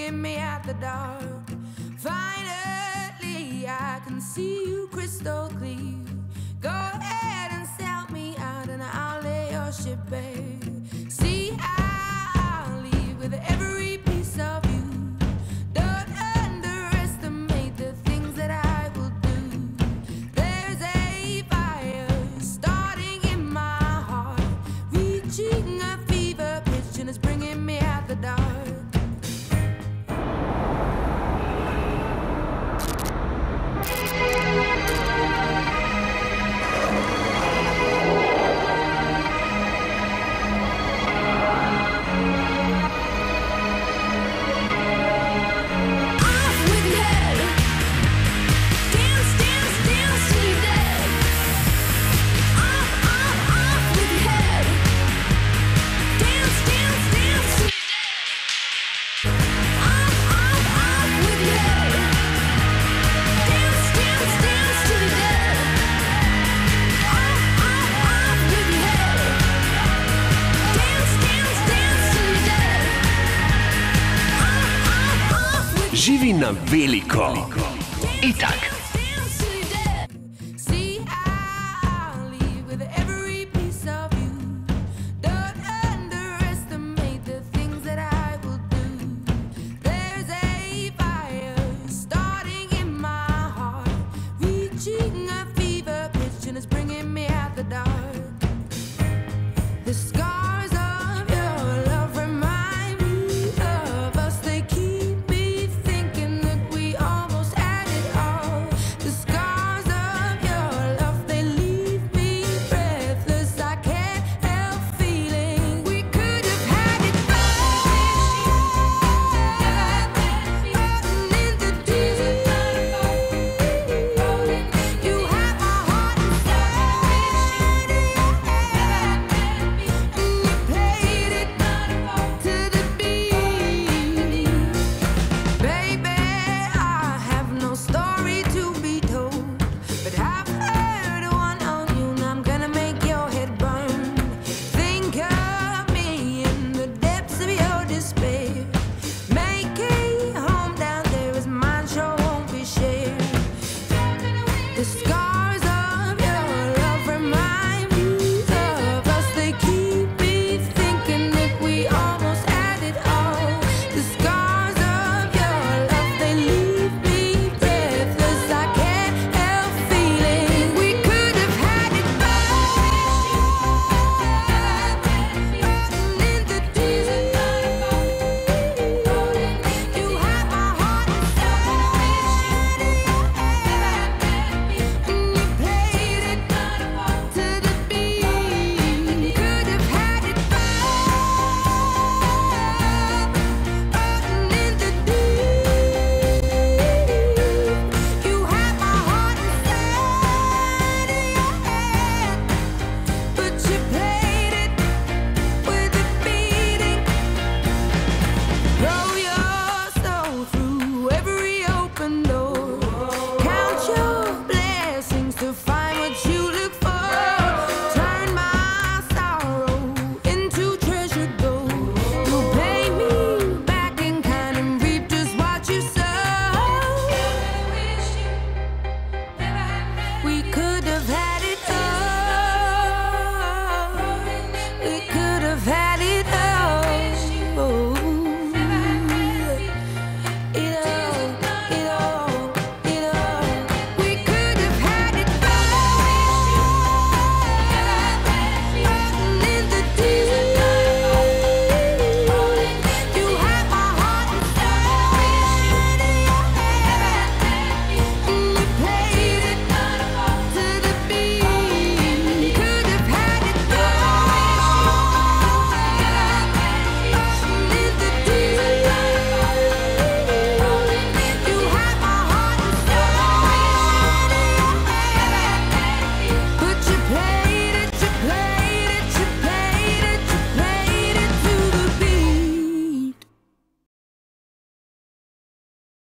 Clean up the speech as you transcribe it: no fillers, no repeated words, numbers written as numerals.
bringing me out the dark. Finally, I can see you crystal clear. Go ahead and sell me out, and I'll lay your ship bare. See, I'll leave with every piece of you. Don't underestimate the things that I will do. There's a fire starting in my heart, reaching a fever pitch, and it's bringing me out the dark. Živi na veliko. Itak.